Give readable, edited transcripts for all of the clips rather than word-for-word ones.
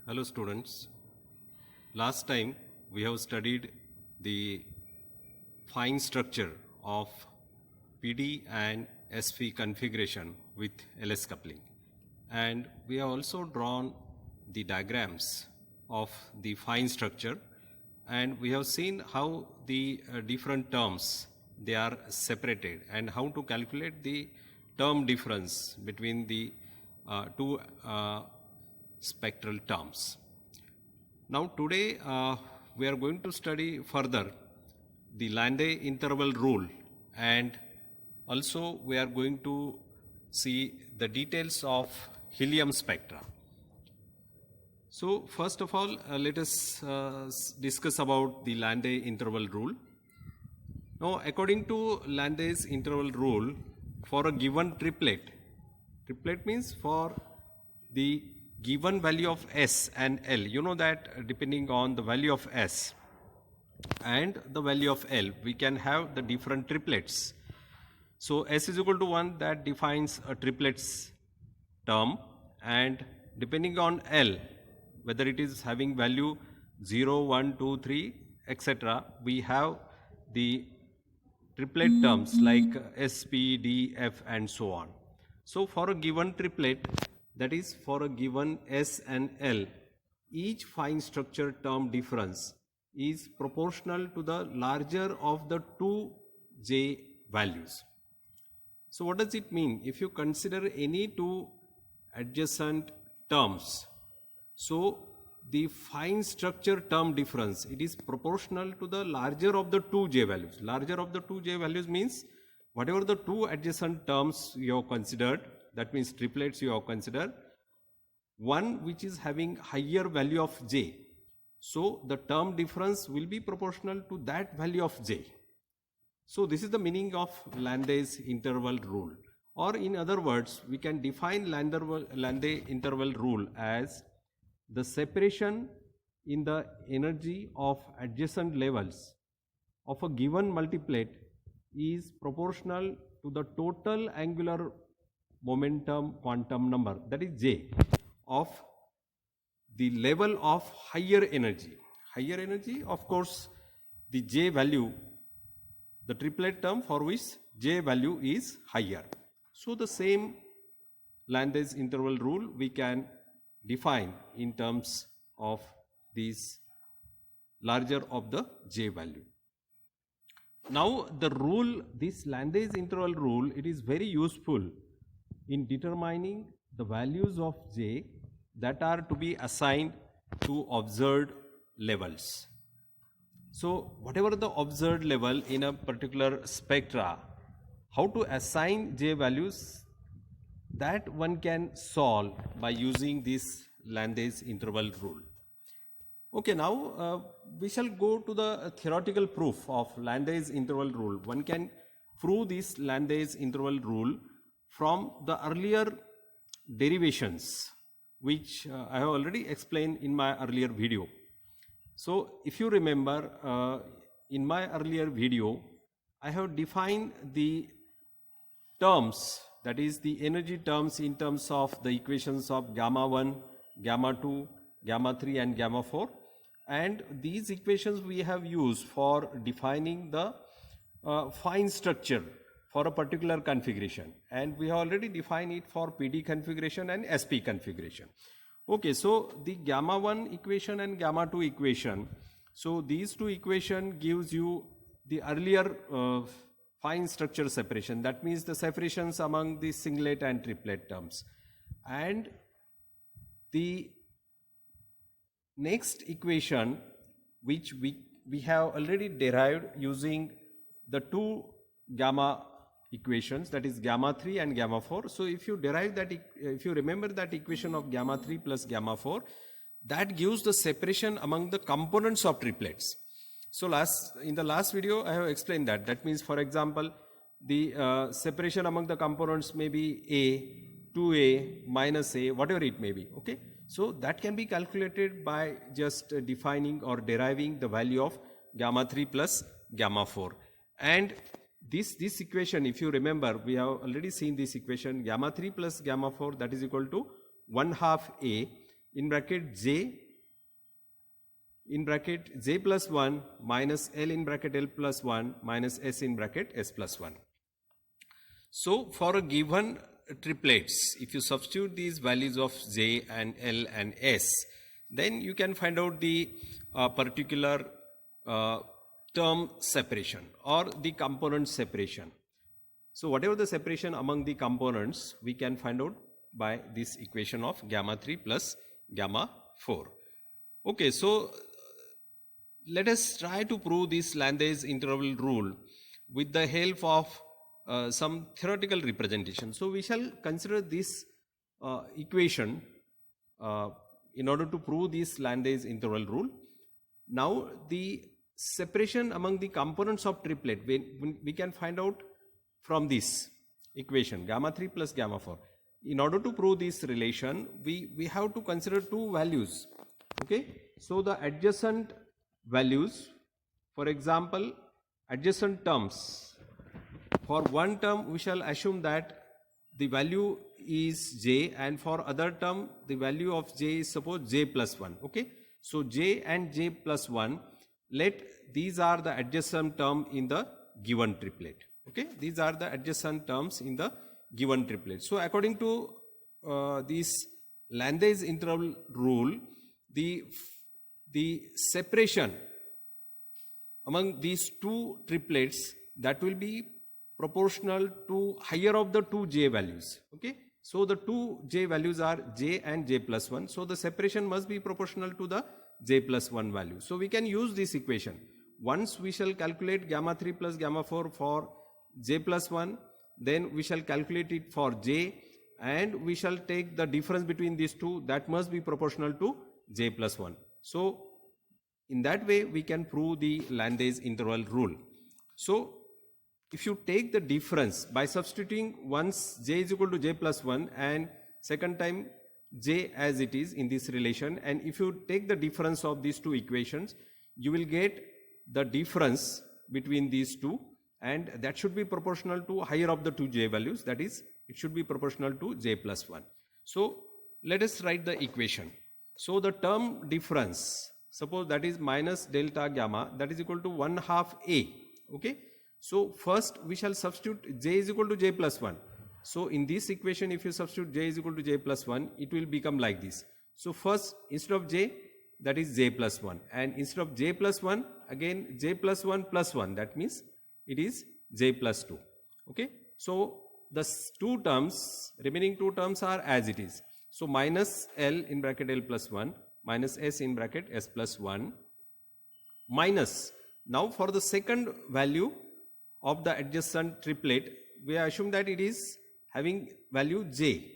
Hello students. Last time we have studied the fine structure of PD and SP configuration with LS coupling, and we have also drawn the diagrams of the fine structure, and we have seen how the different terms they are separated and how to calculate the term difference between the two spectral terms. Now today we are going to study further the Landé interval rule, and also we are going to see the details of helium spectra. So first of all, let us discuss about the Landé interval rule. Now according to Landé's interval rule, for a given triplet means for the given value of S and L, you know that depending on the value of S and the value of L, we can have the different triplets. So S is equal to 1, that defines a triplets term, and depending on L, whether it is having value 0, 1, 2, 3, etc., we have the triplet terms like S, P, D, F and so on. So for a given triplet, that is for a given S and L, each fine structure term difference is proportional to the larger of the two J values. So what does it mean? If you consider any two adjacent terms, so the fine structure term difference, it is proportional to the larger of the two J values. Larger of the two J values means whatever the two adjacent terms you have considered, that means triplets you have considered, one which is having higher value of J. So the term difference will be proportional to that value of J. So this is the meaning of Landé's interval rule. Or in other words, we can define Landé interval rule as the separation in the energy of adjacent levels of a given multiplet is proportional to the total angular momentum quantum number, that is J, of the level of higher energy. Higher energy, of course, the J value, the triplet term for which J value is higher. So the same Landé's interval rule we can define in terms of these larger of the J value. Now the rule, this Landé's interval rule, it is very useful in determining the values of J that are to be assigned to observed levels. So whatever the observed level in a particular spectra, how to assign J values, that one can solve by using this Landé's interval rule. Okay, now we shall go to the theoretical proof of Landé's interval rule. One can prove this Landé's interval rule from the earlier derivations, which I have already explained in my earlier video. So if you remember, in my earlier video, I have defined the terms, that is the energy terms in terms of the equations of gamma 1, gamma 2, gamma 3 and gamma 4, and these equations we have used for defining the fine structure for a particular configuration, and we have already defined it for PD configuration and SP configuration. Okay, so the gamma 1 equation and gamma 2 equation, so these two equation gives you the earlier fine structure separation, that means the separations among the singlet and triplet terms, and the next equation which we have already derived using the two gamma equations, that is gamma 3 and gamma 4. So if you derive that, if you remember that equation of gamma 3 plus gamma 4, that gives the separation among the components of triplets. So in the last video I have explained that. That means, for example, the separation among the components may be A, 2A, minus A, whatever it may be. Okay, so that can be calculated by just defining or deriving the value of gamma 3 plus gamma 4. And this equation, if you remember, we have already seen this equation, gamma 3 plus gamma 4, that is equal to 1/2 A. in bracket j in bracket j plus 1 minus L in bracket L plus 1 minus S in bracket S plus 1. So for a given triplets, if you substitute these values of j and L and S, then you can find out the particular term separation or the component separation. So whatever the separation among the components, we can find out by this equation of gamma 3 plus gamma 4. Okay, so let us try to prove this Landé's interval rule with the help of some theoretical representation. So we shall consider this equation in order to prove this Landé's interval rule. Now the separation among the components of triplet we can find out from this equation gamma 3 plus gamma 4. In order to prove this relation, we have to consider two values. Okay, so the adjacent values, for example, adjacent terms. For one term, we shall assume that the value is j, and for other term, the value of j is suppose j plus 1. Okay, so j and j plus 1, let these are the adjacent term in the given triplet. Okay, these are the adjacent terms in the given triplet. So according to this Landé's interval rule, the separation among these two triplets, that will be proportional to higher of the two j values. Okay, so the two j values are j and j plus 1. So the separation must be proportional to the j plus 1 value. So we can use this equation. Once we shall calculate gamma 3 plus gamma 4 for j plus 1, then we shall calculate it for j, and we shall take the difference between these two, that must be proportional to j plus 1. So in that way we can prove the Landé's interval rule. So if you take the difference by substituting once j is equal to j plus 1 and second time j as it is in this relation, and if you take the difference of these two equations, you will get the difference between these two, and that should be proportional to higher of the two j values, that is it should be proportional to j plus 1. So let us write the equation. So the term difference, suppose that is minus delta gamma, that is equal to 1/2 a. Okay, so first we shall substitute j is equal to j plus 1. So in this equation, if you substitute j is equal to j plus 1, it will become like this. So first, instead of j, that is j plus 1, and instead of j plus 1, again j plus 1 plus 1, that means it is j plus 2. Okay, so the two terms, remaining two terms are as it is. So minus L in bracket L plus 1 minus S in bracket S plus 1 minus, now for the second value of the adjacent triplet, we assume that it is having value j.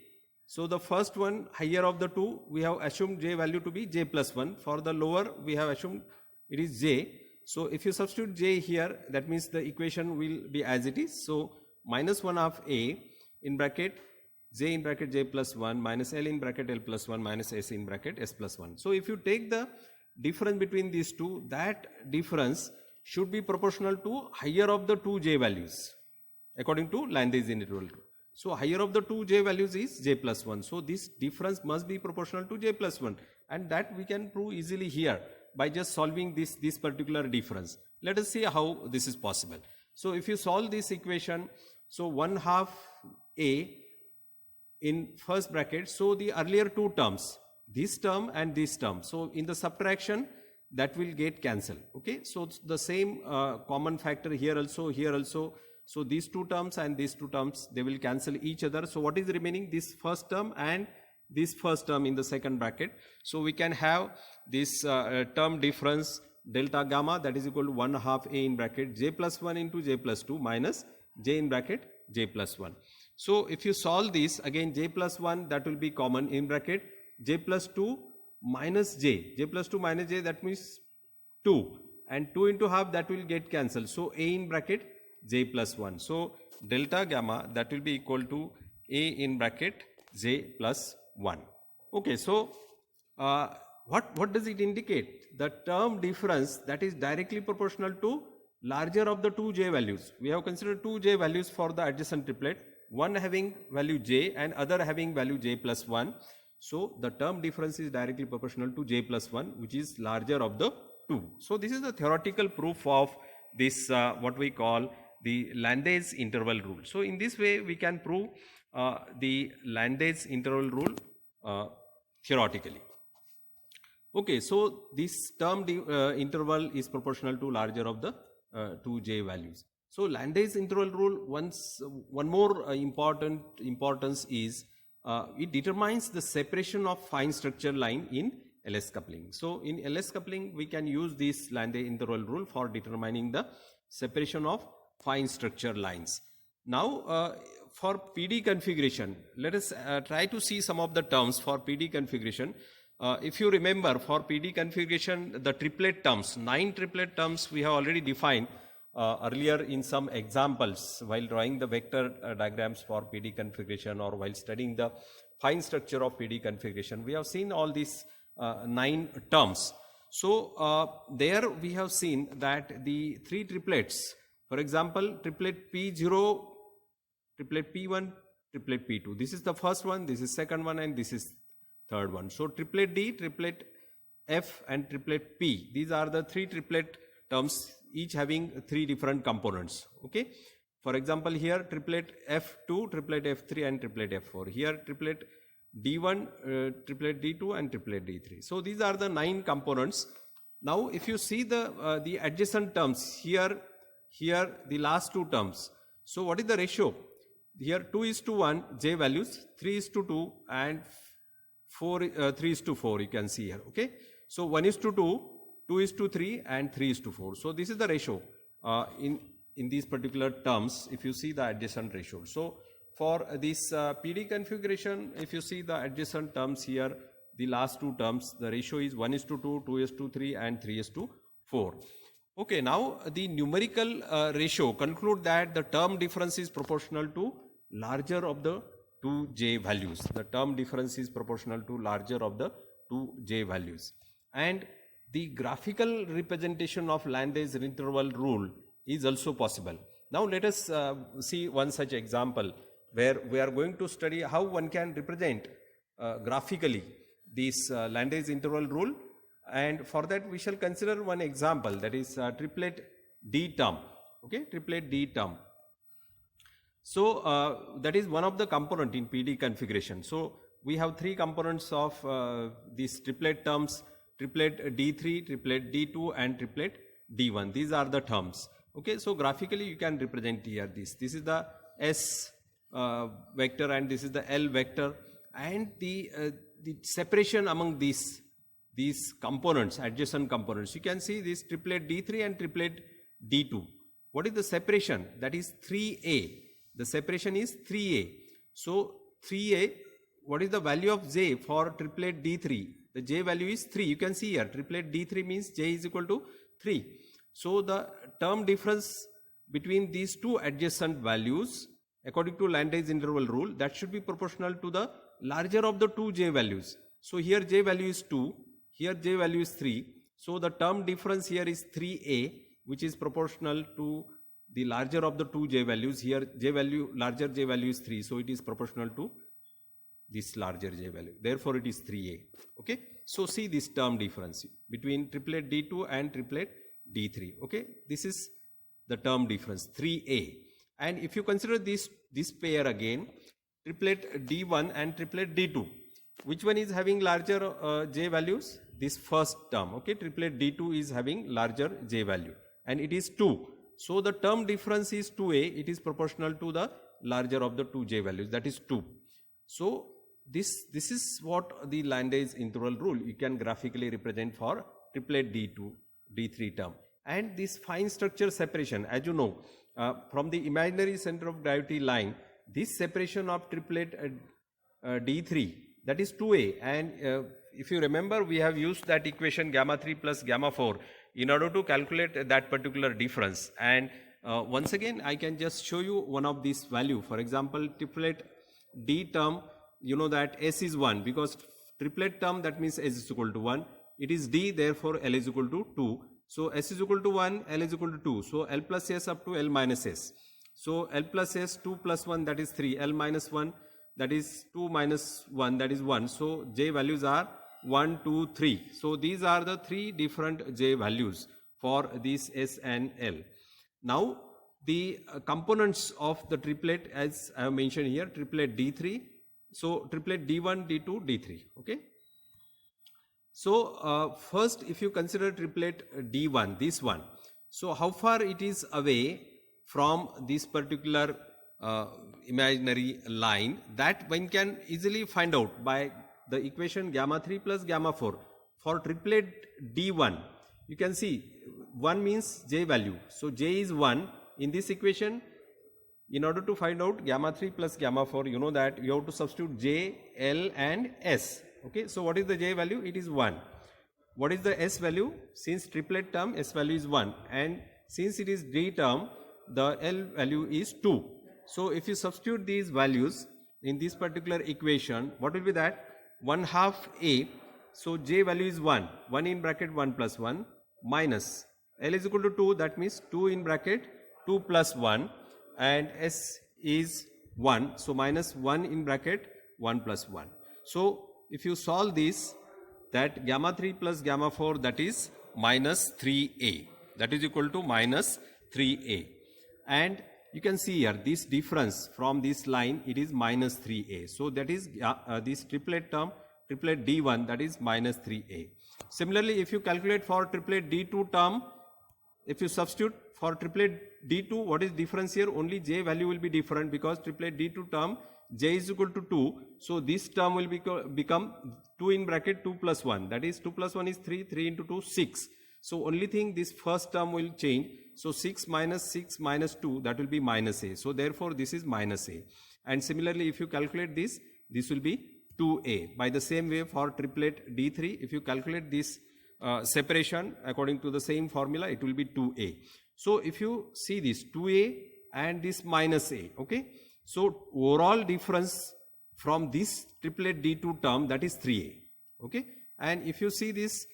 So the first one, higher of the two, we have assumed j value to be j plus 1. For the lower, we have assumed it is j. So if you substitute j here, that means the equation will be as it is. So minus 1/2 a in bracket j in bracket j plus 1 minus L in bracket L plus 1 minus S in bracket S plus 1. So if you take the difference between these two, that difference should be proportional to higher of the two j values according to Landé's interval rule. So higher of the two j values is j plus 1. So this difference must be proportional to j plus 1, and that we can prove easily here by just solving this particular difference. Let us see how this is possible. So if you solve this equation, so 1/2 a in first bracket, so the earlier two terms, this term and this term, so in the subtraction that will get cancelled. Okay, so the same common factor here also, so these two terms and these two terms, they will cancel each other. So what is remaining? This first term and this first term in the second bracket. So we can have this term difference delta gamma, that is equal to 1/2 a in bracket j plus 1 into j plus 2 minus j in bracket j plus 1. So if you solve this, again j plus 1, that will be common in bracket j plus 2 minus j plus 2 minus j, that means 2, and 2 into half, that will get cancelled. So a in bracket j plus 1. So delta gamma, that will be equal to a in bracket j plus 1. Okay, so what does it indicate? The term difference that is directly proportional to larger of the two j values. We have considered two j values for the adjacent triplet, one having value j and other having value j plus 1. So the term difference is directly proportional to j plus 1, which is larger of the two. So this is the theoretical proof of this what we call the Landé's interval rule. So in this way we can prove the Landé's interval rule theoretically. Okay, so this term interval is proportional to larger of the two j values. So Landé's interval rule, one more importance is it determines the separation of fine structure line in LS coupling. So in LS coupling we can use this Landé interval rule for determining the separation of fine structure lines. Now for PD configuration, let us try to see some of the terms for PD configuration. If you remember, for PD configuration, the triplet terms, 9 triplet terms we have already defined earlier in some examples while drawing the vector diagrams for PD configuration or while studying the fine structure of PD configuration. We have seen all these 9 terms. So there we have seen that the 3 triplets, for example, triplet P0, triplet P1, triplet P2. This is the first one, this is second one, and this is third one. So triplet D, triplet F, and triplet P. These are the 3 triplet terms, each having 3 different components. Okay. For example, here triplet F2, triplet F3, and triplet F4. Here triplet D1, triplet D2, and triplet D3. So these are the 9 components. Now, if you see the adjacent terms here, the last 2 terms. So what is the ratio? Here 2:1 j values, 3:2, and 3:4. You can see here. Okay. So 1:2, 2:3, and 3:4. So this is the ratio in these particular terms. If you see the adjacent ratio. So for this PD configuration, if you see the adjacent terms here, the last 2 terms, the ratio is 1:2, 2:3, and 3:4. Okay, now the numerical ratio conclude that the term difference is proportional to larger of the 2j values. The term difference is proportional to larger of the 2j values. And the graphical representation of Landé's interval rule is also possible. Now let us see one such example where we are going to study how one can represent graphically this Landé's interval rule, and for that we shall consider one example, that is triplet D term. Okay, triplet D term. So that is one of the component in PD configuration. So we have 3 components of these triplet terms: triplet D3, triplet D2, and triplet D1. These are the terms. Okay, so graphically you can represent here this. This is the S vector and this is the L vector, and the separation among these components, adjacent components. You can see this triplet D3 and triplet D2. What is the separation? That is 3a. The separation is 3a. So 3a, what is the value of j for triplet D3? The j value is 3. You can see here triplet D3 means j is equal to 3. So the term difference between these 2 adjacent values, according to Landé's interval rule, that should be proportional to the larger of the 2 j values. So here j value is 2, here j value is 3. So the term difference here is 3a, which is proportional to the larger of the 2 j values. Here j value, larger j value is 3, so it is proportional to this larger j value. Therefore it is 3a. Okay. So see this term difference between triplet D2 and triplet D3. Okay. This is the term difference 3a. And if you consider this pair again, triplet D1 and triplet D2, which one is having larger j values? This first term. Okay. Triplet D2 is having larger j value and it is 2. So the term difference is 2a. It is proportional to the larger of the 2 j values, that is 2. So this is what the Landé's interval rule you can graphically represent for triplet D2, D3 term. And this fine structure separation, as you know, from the imaginary center of gravity line, this separation of triplet D3, that is 2a. And if you remember, we have used that equation gamma 3 plus gamma 4 in order to calculate that particular difference. And once again, I can just show you one of these value. For example, triplet D term, you know that S is 1, because triplet term, that means S is equal to 1. It is D, therefore L is equal to 2. So S is equal to 1, L is equal to 2. So L plus S up to L minus S. So L plus S, 2 plus 1, that is 3. L minus 1, that is 2 minus 1, that is 1. So J values are 1, 2, 3. So these are the 3 different J values for this S and L. Now the components of the triplet, as I have mentioned here, triplet D3, so triplet D1, D2, D3. Okay. So first, if you consider triplet D1, this one, so how far it is away from this particular imaginary line, that one can easily find out by the equation gamma 3 plus gamma 4. For triplet D1, you can see 1 means J value. So J is 1 in this equation. In order to find out gamma 3 plus gamma 4, you know that you have to substitute J, L and S. Okay, so what is the J value? It is 1. What is the S value? Since triplet term, S value is 1, and since it is D term, the L value is 2. So if you substitute these values in this particular equation, what will be that? 1 half A. So J value is 1. 1 in bracket 1 plus 1 minus L is equal to 2. That means 2 in bracket 2 plus 1, and S is 1. So minus 1 in bracket 1 plus 1. So if you solve this, that gamma 3 plus gamma 4, that is minus 3A. That is equal to minus 3A. And you can see here this difference from this line, it is minus 3A. So that is this triplet term, triplet D1, that is minus 3A. Similarly, if you calculate for triplet D2 term, if you substitute for triplet D2, what is difference here? Only J value will be different, because triplet D2 term, J is equal to 2. So this term will become 2 in bracket 2 plus 1. That is 2 plus 1 is 3. 3 into 2, 6. So only thing, this first term will change. So 6 minus 2, that will be minus A. So therefore this is minus A. And similarly, if you calculate this, this will be 2A. By the same way, for triplet D3, if you calculate this separation according to the same formula, it will be 2A. So if you see this 2A and this minus A, okay. So overall difference from this triplet D2 term, that is 3A, okay. And if you see this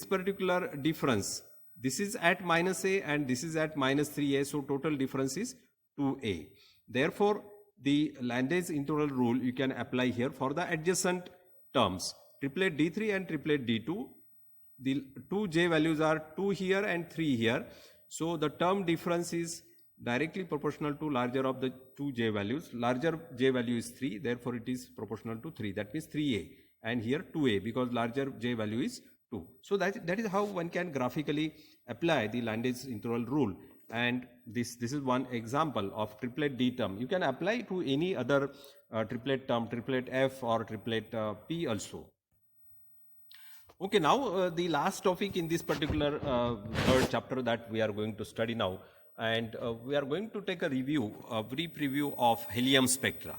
particular difference, this is at minus A and this is at minus 3A, so total difference is 2A. Therefore, the Landes integral rule you can apply here for the adjacent terms, triplet D3 and triplet D2. The two J values are 2 here and 3 here. So the term difference is directly proportional to larger of the two J values. Larger J value is 3, therefore it is proportional to 3. That means 3A, and here 2A, because larger J value is 2. So that is how one can graphically apply the Landes integral rule. And this is one example of triplet D term. You can apply to any other triplet term, triplet F or triplet P also. Okay, now the last topic in this particular third chapter that we are going to study now, and we are going to take a brief review of helium spectra.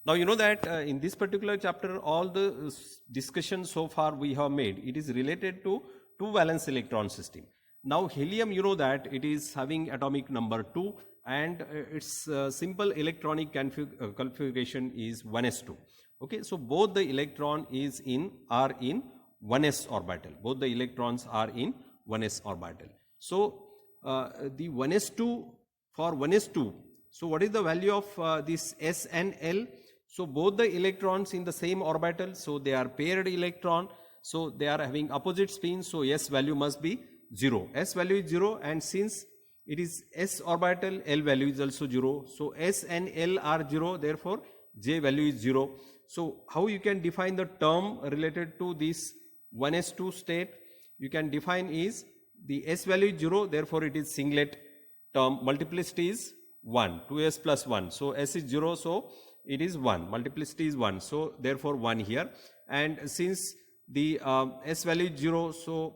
Now you know that in this particular chapter, all the discussion so far we have made, it is related to 2 valence electron system. Now helium, you know that it is having atomic number 2, and its simple electronic configuration is 1s2. Okay, so both the electron are in 1s orbital. Both the electrons are in 1s orbital. So the 1s2, for 1s2, so what is the value of this S and L? So both the electrons in the same orbital, so they are paired electron, so they are having opposite spin, so S value must be 0. S value is 0, and since it is S orbital, L value is also 0. So S and L are 0, therefore J value is 0. So how you can define the term related to this 1s2 state? You can define is the S value is 0, therefore it is singlet term. Multiplicity is 1, 2s plus 1. So S is 0, so it is 1. Multiplicity is 1, so therefore 1 here. And since the S value is 0, so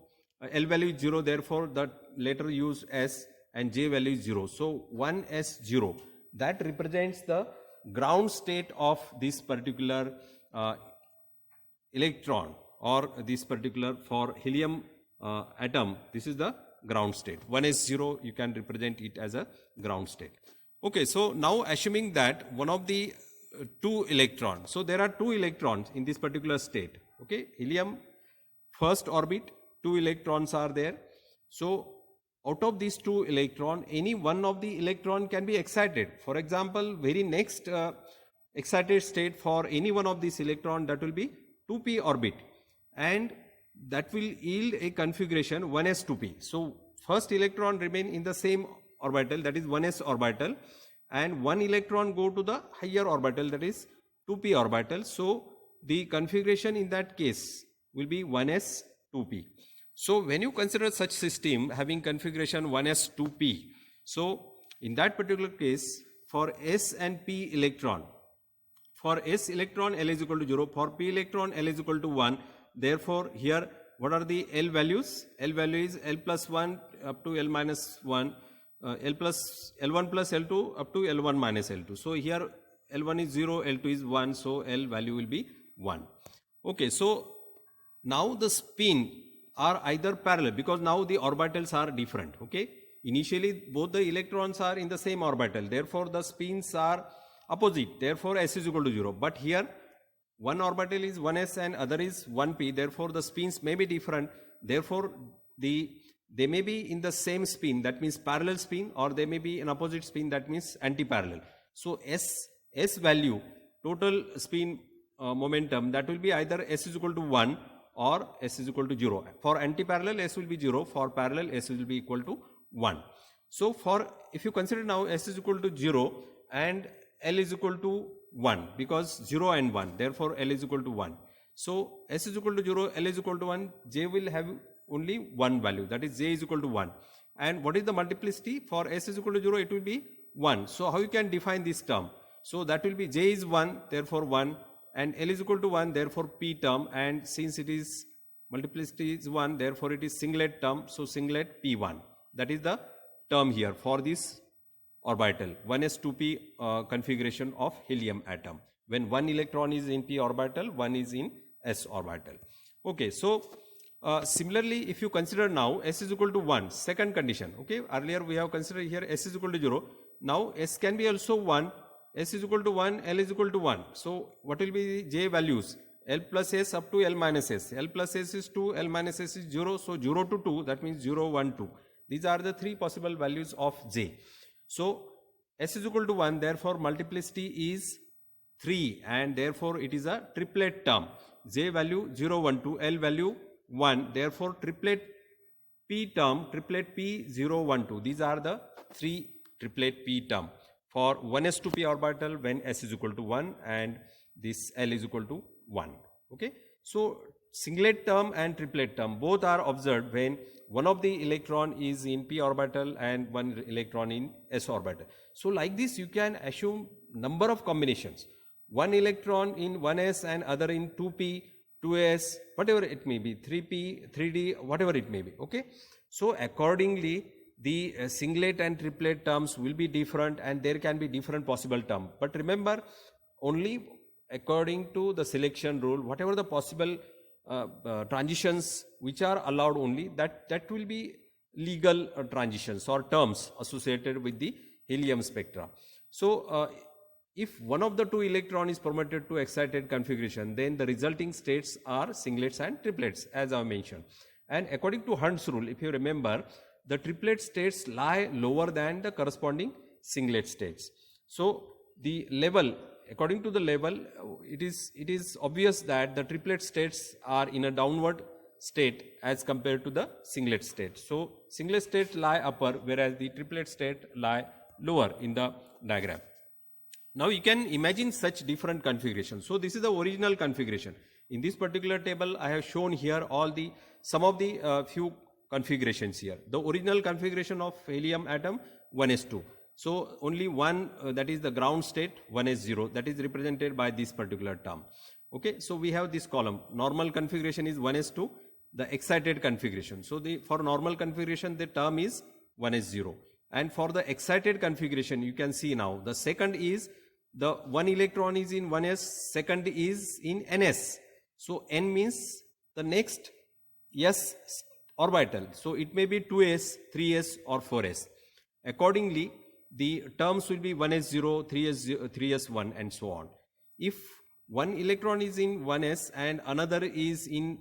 L value is 0, therefore the later use S, and J value is 0. So 1s0, that represents the ground state of this particular electron, or this particular, for helium atom, this is the ground state. 1s0, you can represent it as a ground state. Okay, so now assuming that one of the 2 electrons, so there are 2 electrons in this particular state. Okay, helium first orbit, 2 electrons are there. So out of these 2 electrons, any one of the electron can be excited. For example, very next excited state for any one of these electron, that will be 2p orbit, and that will yield a configuration 1s 2p. So first electron remain in the same orbital, that is 1s orbital, and one electron go to the higher orbital, that is 2p orbital. So the configuration in that case will be 1s 2p. So when you consider such system having configuration 1s 2p, so in that particular case, for s and p electron, for s electron L is equal to 0, for p electron L is equal to 1. Therefore here what are the L values? L value is L plus 1 up to L minus 1, L plus L1 plus L2 up to L1 minus L2. So here L1 is 0, L2 is 1, so L value will be 1. Okay, so now the spin are either parallel, because now the orbitals are different. Okay, initially both the electrons are in the same orbital, therefore the spins are opposite, therefore s is equal to 0. But here one orbital is 1s and other is 1p, therefore the spins may be different, therefore they may be in the same spin, that means parallel spin, or they may be in opposite spin, that means anti-parallel. So s value, total spin momentum, that will be either s is equal to 1 or s is equal to 0. For anti-parallel s will be 0, for parallel s will be equal to 1. So for, if you consider now s is equal to 0 and L is equal to 1, because 0 and 1, therefore L is equal to 1. So s is equal to 0, L is equal to 1, J will have only one value, that is J is equal to 1. And what is the multiplicity? For s is equal to 0, it will be 1. So how you can define this term? So that will be J is 1, therefore 1, and L is equal to 1, therefore P term, and since it is multiplicity is 1, therefore it is singlet term, so singlet P1. That is the term here for this orbital 1s 2p configuration of helium atom, when one electron is in p orbital, one is in s orbital. Okay, so similarly if you consider now s is equal to 1, second condition. Okay, earlier we have considered here s is equal to 0, now s can be also 1, s is equal to 1, L is equal to 1. So what will be J values? L plus S up to L minus S. L plus S is 2, L minus S is 0. So 0 to 2, that means 0, 1, 2. These are the three possible values of J. So S is equal to 1, therefore multiplicity is 3, and therefore it is a triplet term. J value 0, 1, 2, L value 1, therefore triplet P term, triplet P 0, 1, 2. These are the three triplet P term for 1s 2p orbital when s is equal to 1 and this L is equal to 1. Okay, so singlet term and triplet term both are observed when one of the electron is in p orbital and one electron in s orbital. So like this you can assume number of combinations, one electron in 1s and other in 2p, 2s, whatever it may be, 3p, 3d, whatever it may be. Okay, so accordingly the singlet and triplet terms will be different and there can be different possible term. But remember, only according to the selection rule, whatever the possible transitions which are allowed, only that will be legal transitions or terms associated with the helium spectra. So if one of the two electron is promoted to excited configuration, then the resulting states are singlets and triplets, as I mentioned. And according to Hund's rule, if you remember, the triplet states lie lower than the corresponding singlet states. So the level, according to the level, it is obvious that the triplet states are in a downward state as compared to the singlet state. So singlet states lie upper, whereas the triplet state lie lower in the diagram. Now you can imagine such different configurations. So this is the original configuration. In this particular table, I have shown here some of the few configurations here. The original configuration of helium atom 1s2. So only one, that is the ground state, 1s0, that is represented by this particular term. Okay, so we have this column. Normal configuration is 1s2, the excited configuration. So for normal configuration, the term is 1s0. And for the excited configuration, you can see now the second is the one electron is in 1s, second is in ns. So n means the next s orbital. So it may be 2s, 3s or 4s. Accordingly, the terms will be 1s0, 3s0, 3s1 and so on. If one electron is in 1s and another is in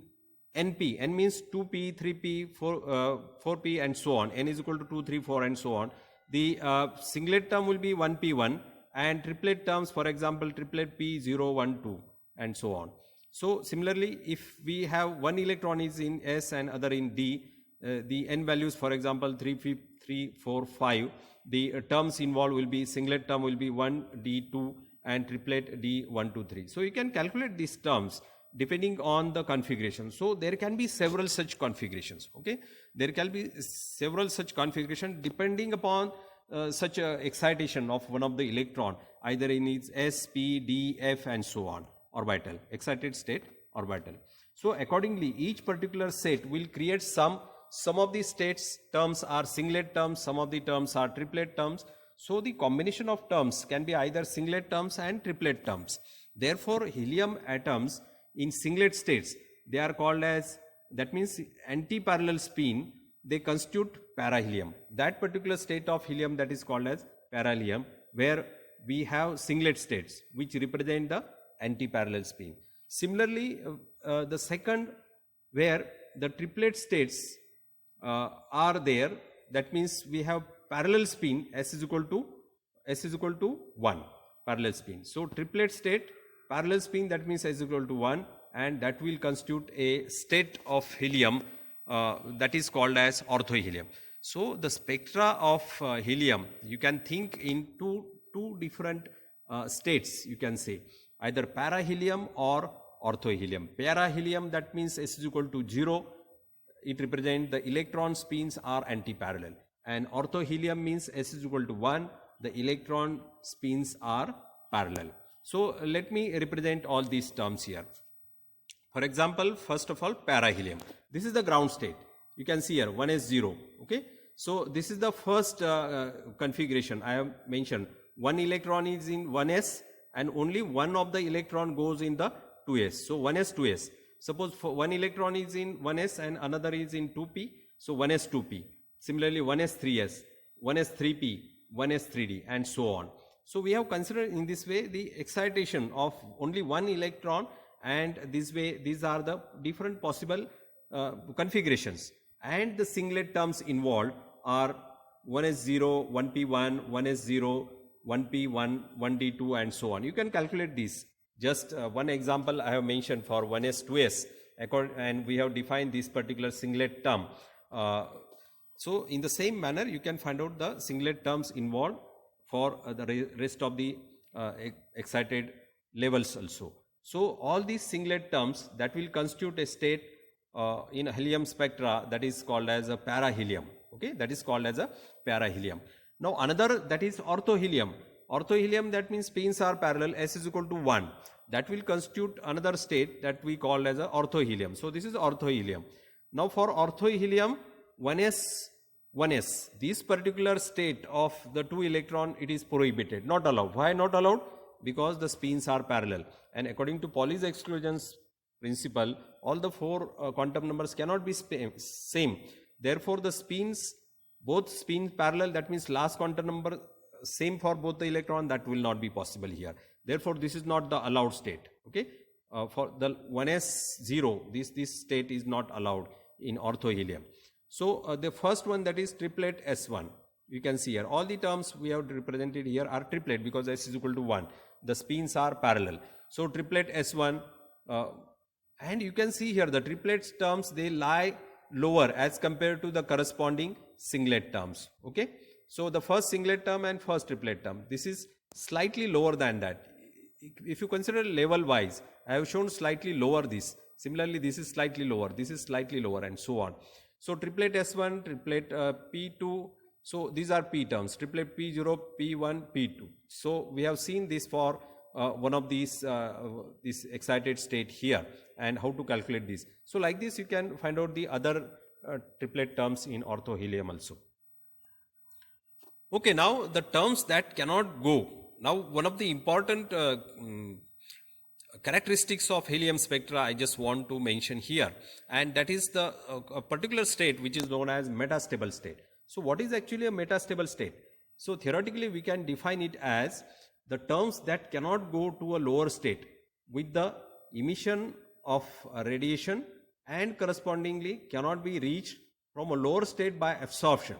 np, n means 2p, 3p, 4p and so on, n is equal to 2, 3, 4 and so on, the singlet term will be 1p1 and triplet terms, for example, triplet p012 and so on. So similarly, if we have one electron is in S and other in D, the n values, for example, 3, 4, 5, the terms involved will be, singlet term will be 1, D2 and triplet D1, 2, 3. So you can calculate these terms depending on the configuration. So there can be several such configurations, okay. There can be several such configuration depending upon such a excitation of one of the electron, either in its S, P, D, F and so on, orbital, excited state orbital. So accordingly, each particular set will create some of the states terms are singlet terms, some of the terms are triplet terms. So the combination of terms can be either singlet terms and triplet terms. Therefore, helium atoms in singlet states, they are called as, that means anti-parallel spin, they constitute parahelium. That particular state of helium, that is called as parahelium, where we have singlet states which represent the anti-parallel spin. Similarly, the second, where the triplet states are there, that means we have parallel spin, S is equal to 1, parallel spin. So triplet state, parallel spin, that means S is equal to 1, and that will constitute a state of helium that is called as orthohelium. So the spectra of helium, you can think in two different states, you can say either parahelium or orthohelium. Parahelium, that means S is equal to 0, it represents the electron spins are anti-parallel, and orthohelium means S is equal to 1, the electron spins are parallel. So let me represent all these terms here. For example, first of all, parahelium. This is the ground state. You can see here 1s0. Okay. So this is the first configuration I have mentioned. One electron is in 1s and only one of the electron goes in the 2s. So 1s, 2s. Suppose one electron is in 1s and another is in 2p. So 1s, 2p. Similarly, 1s, 3s, 1s, 3p, 1s, 3d and so on. So we have considered in this way the excitation of only one electron, and this way these are the different possible configurations, and the singlet terms involved are 1s0, 1p1, 1s0, 1p1, 1d2 and so on. You can calculate this. Just one example I have mentioned for 1s, 2s, and we have defined this particular singlet term. So in the same manner you can find out the singlet terms involved for the rest of the excited levels also. So all these singlet terms that will constitute a state in a helium spectra, that is called as a parahelium. Okay, that is called as a parahelium. Now another, that is orthohelium. Orthohelium, that means spins are parallel, S is equal to 1. That will constitute another state that we call as a orthohelium. So this is orthohelium. Now for orthohelium, 1s, this particular state of the two electron, it is prohibited, not allowed. Why not allowed? Because the spins are parallel, and according to Pauli's exclusions principle, all the four quantum numbers cannot be same. Therefore the spins, both spins parallel, that means last quantum number same for both the electron, that will not be possible here. Therefore this is not the allowed state. Okay, for the 1s0, this state is not allowed in orthohelium. So the first one, that is triplet S1. You can see here all the terms we have represented here are triplet because S is equal to 1. The spins are parallel. So triplet S1, and you can see here the triplet terms, they lie lower as compared to the corresponding singlet terms. Okay. So the first singlet term and first triplet term, this is slightly lower than that. If you consider level wise, I have shown slightly lower this. Similarly, this is slightly lower, this is slightly lower and so on. So triplet S1, triplet P2, so these are P terms, triplet P0, P1, P2. So we have seen this for one of these this excited state here, and how to calculate this. So like this you can find out the other triplet terms in orthohelium also. Okay, now the terms that cannot go. Now one of the important characteristics of helium spectra I just want to mention here, and that is the a particular state which is known as metastable state. So what is actually a metastable state? So theoretically we can define it as the terms that cannot go to a lower state with the emission of radiation, and correspondingly cannot be reached from a lower state by absorption.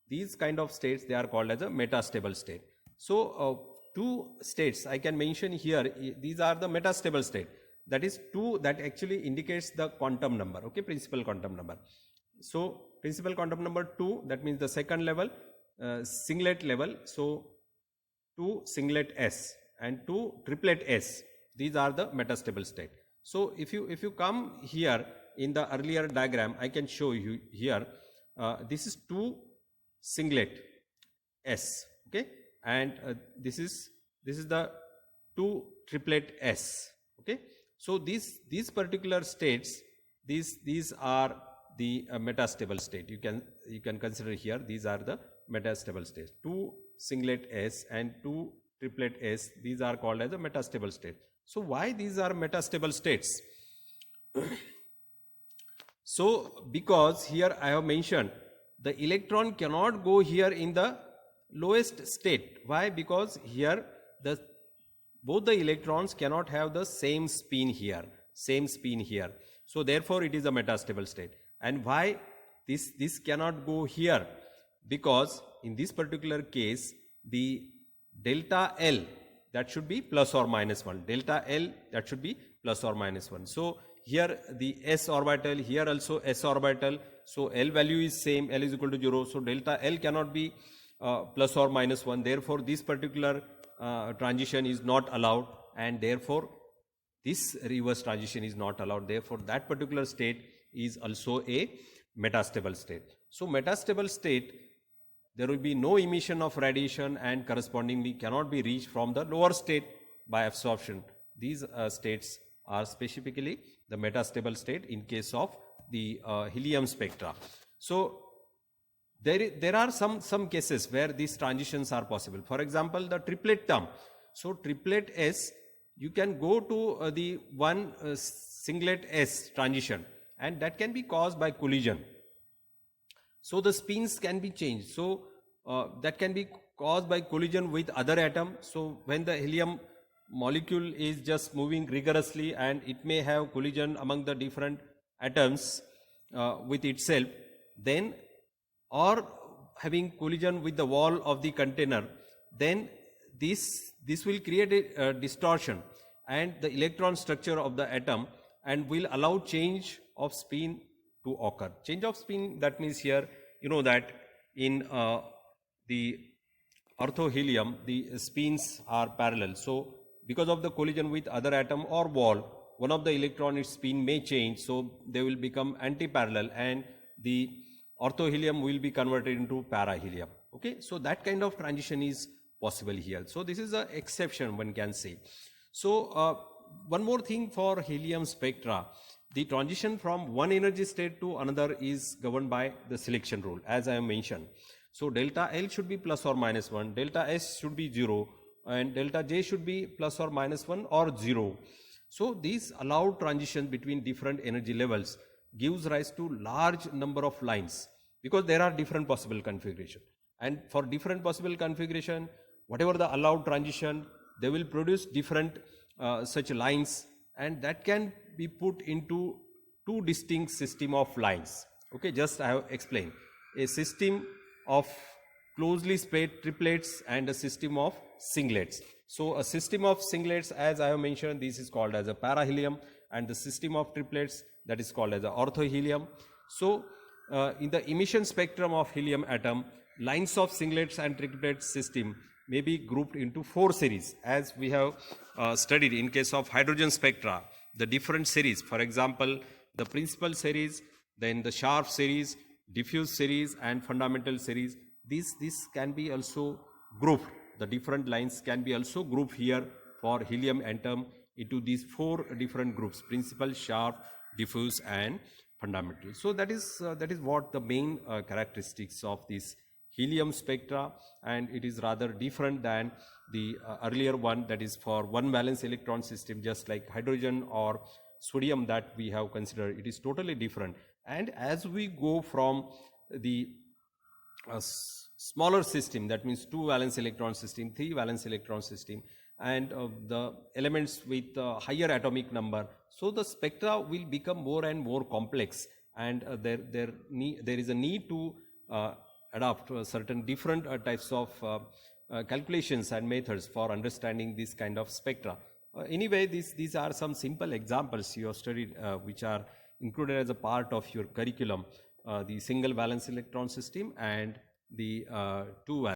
These kind of states, they are called as a metastable state. So two states I can mention here. These are the metastable state. That is 2 that actually indicates the quantum number, okay, principal quantum number. So principal quantum number 2, that means the second level, singlet level. So 2 singlet S and 2 triplet S. These are the metastable state. So if you come here in the earlier diagram, I can show you here. This is 2 singlet S, okay, and this is the 2 triplet S, okay. So these particular states, these are the metastable state. You can consider here these are the metastable states. 2 singlet S and 2 triplet S, these are called as a metastable state. So why these are metastable states? So because here I have mentioned the electron cannot go here in the lowest state. Why? Because here both the electrons cannot have the same spin here. So therefore it is a metastable state. And why this cannot go here? Because in this particular case, the delta L, that should be plus or minus 1. Delta L, that should be plus or minus 1. So here the S orbital, here also S orbital. So L value is same, L is equal to 0. So delta L cannot be plus or minus 1. Therefore this particular transition is not allowed, and therefore this reverse transition is not allowed. Therefore that particular state is also a metastable state. So metastable state, there will be no emission of radiation and correspondingly cannot be reached from the lower state by absorption. These states are specifically the metastable state in case of the helium spectra. So there are some cases where these transitions are possible. For example, the triplet term. So triplet S, you can go to the one singlet S transition, and that can be caused by collision. So the spins can be changed. So that can be caused by collision with other atom. So when the helium molecule is just moving rigorously, and it may have collision among the different atoms with itself, then or having collision with the wall of the container, then this will create a distortion and the electron structure of the atom, and will allow change of spin to occur. Change of spin, that means here you know that in the orthohelium the spins are parallel. So because of the collision with other atom or wall, one of the electron, its spin may change, so they will become anti-parallel, and the orthohelium will be converted into parahelium. Okay, so that kind of transition is possible here. So this is an exception, one can say. So one more thing for helium spectra, the transition from one energy state to another is governed by the selection rule, as I have mentioned. So delta L should be plus or minus 1, delta S should be 0, and delta J should be plus or minus 1 or 0. So these allowed transition between different energy levels gives rise to large number of lines, because there are different possible configuration, and for different possible configuration, whatever the allowed transition, they will produce different such lines, and that can be put into two distinct system of lines. Okay, just I have explained a system of closely spaced triplets and a system of singlets. So a system of singlets, as I have mentioned, this is called as a parahelium, and the system of triplets, that is called as a orthohelium. So in the emission spectrum of helium atom, lines of singlets and triplets system may be grouped into 4 series, as we have studied in case of hydrogen spectra, the different series. For example, the principal series, then the sharp series, diffuse series, and fundamental series. This can be also grouped. The different lines can be also grouped here for helium atom into these 4 different groups: principal, sharp, diffuse, and fundamental. So that is what the main characteristics of this helium spectra, and it is rather different than the earlier one, that is for one valence electron system, just like hydrogen or sodium that we have considered. It is totally different. And as we go from the smaller system, that means 2 valence electron system, 3 valence electron system, and the elements with higher atomic number, so the spectra will become more and more complex, and there is a need to adopt certain different types of calculations and methods for understanding this kind of spectra. Anyway, these are some simple examples you have studied, which are included as a part of your curriculum, the single valence electron system and the two valence.